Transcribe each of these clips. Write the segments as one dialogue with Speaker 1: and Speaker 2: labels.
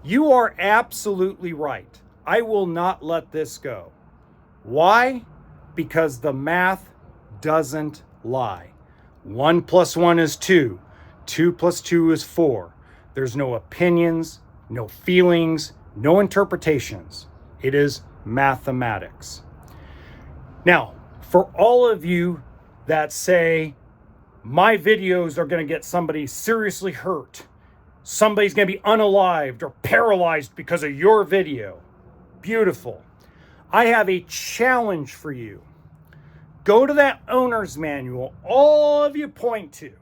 Speaker 1: You are absolutely right. I will not let this go. Why? Because the math doesn't lie. 1 + 1 is 2. 2 + 2 is 4. There's no opinions, no feelings, no interpretations. It is mathematics. Now, for all of you that say, my videos are going to get somebody seriously hurt, somebody's going to be unalived or paralyzed because of your video. Beautiful. I have a challenge for you. Go to that owner's manual all of you point to.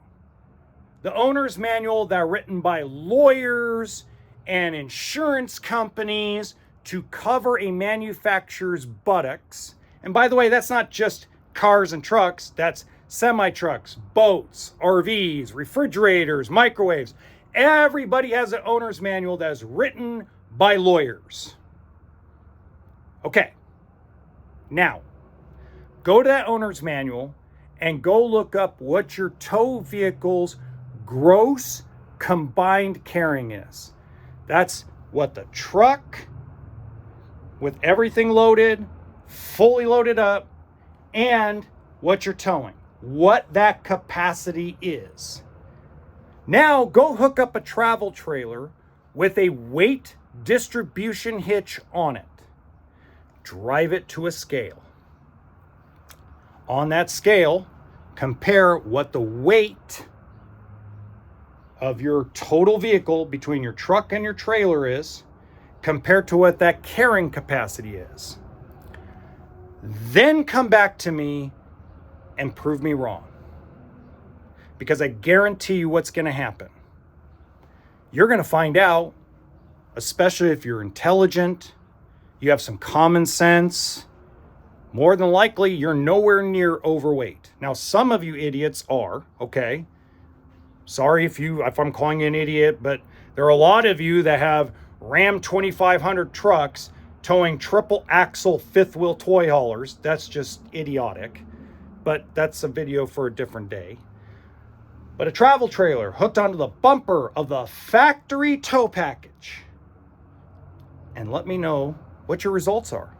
Speaker 1: The owner's manual that are written by lawyers and insurance companies to cover a manufacturer's buttocks. And by the way, that's not just cars and trucks. That's semi-trucks, boats, RVs, refrigerators, microwaves. Everybody has an owner's manual that is written by lawyers. Okay, now go to that owner's manual and go look up what your tow vehicle's gross combined carrying is. That's what the truck with everything loaded, fully loaded up, and what you're towing, what that capacity is. Now go hook up a travel trailer with a weight distribution hitch on it. Drive it to a scale. On that scale, compare what the weight of your total vehicle between your truck and your trailer is compared to what that carrying capacity is. Then come back to me and prove me wrong. Because I guarantee you what's going to happen. You're going to find out, especially if you're intelligent, you have some common sense, more than likely you're nowhere near overweight. Now, some of you idiots are, okay? Sorry if I'm calling you an idiot, but there are a lot of you that have Ram 2500 trucks towing triple axle fifth wheel toy haulers. That's just idiotic, but that's a video for a different day. But a travel trailer hooked onto the bumper of the factory tow package. And let me know what your results are.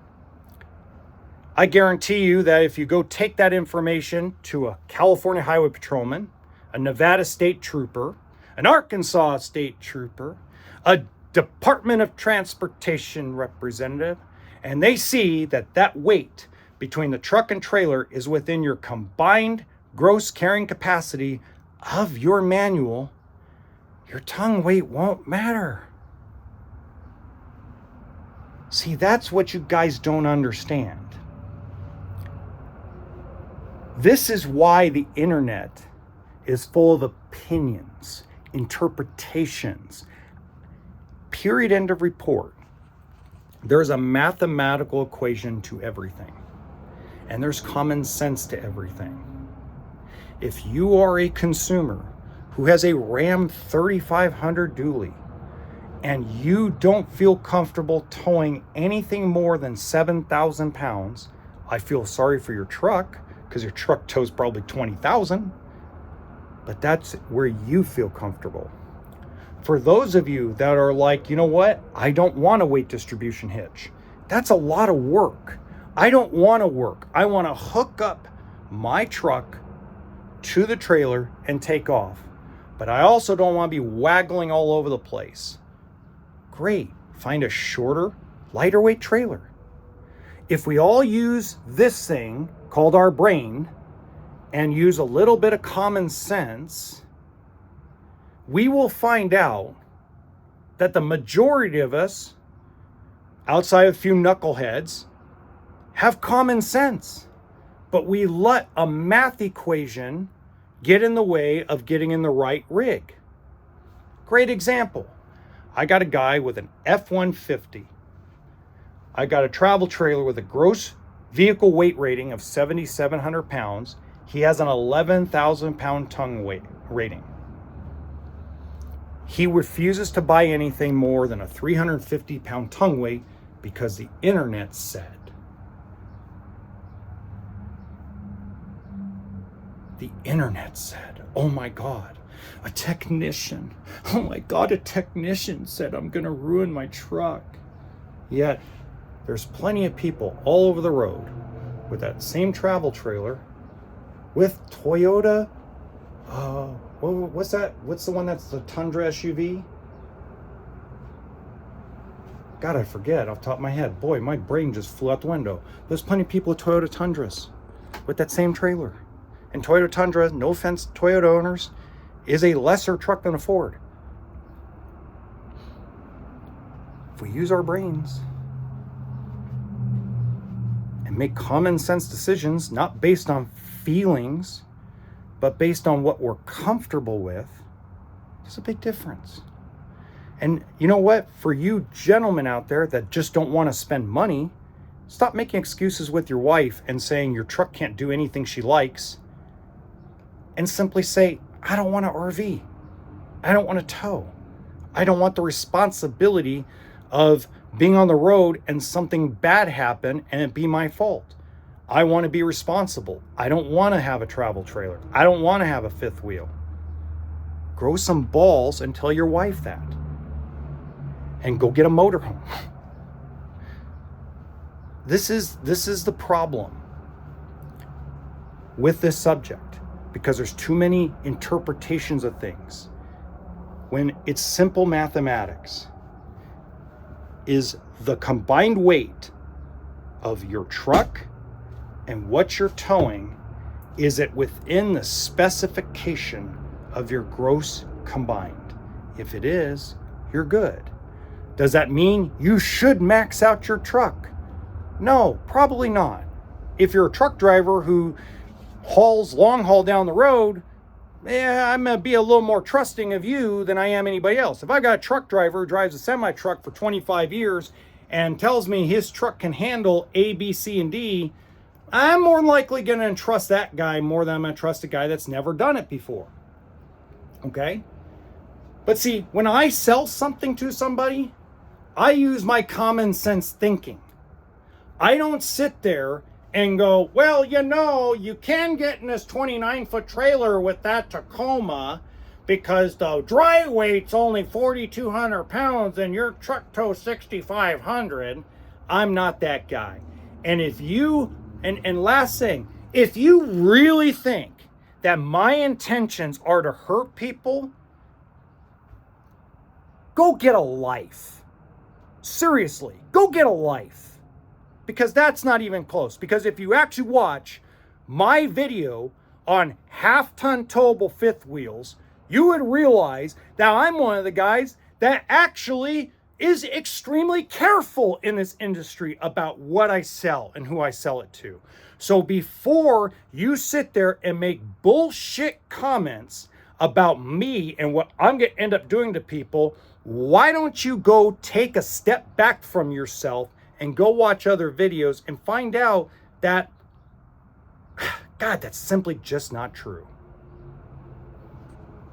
Speaker 1: I guarantee you that if you go take that information to a California Highway Patrolman, a Nevada State Trooper, an Arkansas State Trooper, a Department of Transportation representative, and they see that that weight between the truck and trailer is within your combined gross carrying capacity of your manual, your tongue weight won't matter. See, that's what you guys don't understand. This is why the internet is full of opinions, interpretations. Period, end of report. There's a mathematical equation to everything, and there's common sense to everything. If you are a consumer who has a Ram 3500 dually and you don't feel comfortable towing anything more than 7,000 pounds, I feel sorry for your truck because your truck tows probably 20,000, but that's where you feel comfortable. For those of you that are like, you know what, I don't want a weight distribution hitch. That's a lot of work. I don't want to work. I want to hook up my truck to the trailer and take off. But I also don't want to be waggling all over the place. Great, find a shorter, lighter weight trailer. If we all use this thing called our brain and use a little bit of common sense, we will find out that the majority of us, outside of a few knuckleheads, have common sense. But we let a math equation get in the way of getting in the right rig. Great example. I got a guy with an F-150. I got a travel trailer with a gross vehicle weight rating of 7,700 pounds. He has an 11,000 pound tongue weight rating. He refuses to buy anything more than a 350 pound tongue weight because the internet said. The internet said, oh my God, A technician. Oh my God, a technician said I'm going to ruin my truck. Yet, there's plenty of people all over the road with that same travel trailer with Toyota. What's that? What's the one that's the Tundra SUV? God, I forget off the top of my head. Boy, my brain just flew out the window. There's plenty of people with Toyota Tundras with that same trailer. And Toyota Tundra, no offense, Toyota owners, is a lesser truck than a Ford. If we use our brains and make common sense decisions, not based on feelings, but based on what we're comfortable with, there's a big difference. And you know what? For you gentlemen out there that just don't want to spend money, stop making excuses with your wife and saying your truck can't do anything she likes. And simply say, I don't want an RV. I don't want to tow. I don't want the responsibility of being on the road and something bad happen and it be my fault. I want to be responsible. I don't want to have a travel trailer. I don't want to have a fifth wheel. Grow some balls and tell your wife that. And go get a motorhome. This is the problem with this subject, because there's too many interpretations of things. When it's simple mathematics, is the combined weight of your truck and what you're towing, is it within the specification of your gross combined? If it is, you're good. Does that mean you should max out your truck? No, probably not. If you're a truck driver who hauls long haul down the road, I'm going to be a little more trusting of you than I am anybody else. If I got a truck driver who drives a semi-truck for 25 years and tells me his truck can handle A, B, C, and D, I'm more likely going to trust that guy more than I'm going to trust a guy that's never done it before. Okay? But see, when I sell something to somebody, I use my common sense thinking. I don't sit there and go, well, you know, you can get in this 29-foot trailer with that Tacoma because the dry weight's only 4,200 pounds and your truck tows 6,500. I'm not that guy. And if you, and last thing, if you really think that my intentions are to hurt people, go get a life. Seriously, go get a life. Because that's not even close. Because if you actually watch my video on half-ton towable fifth wheels, you would realize that I'm one of the guys that actually is extremely careful in this industry about what I sell and who I sell it to. So before you sit there and make bullshit comments about me and what I'm going to end up doing to people, why don't you go take a step back from yourself and go watch other videos and find out that, God, that's simply just not true.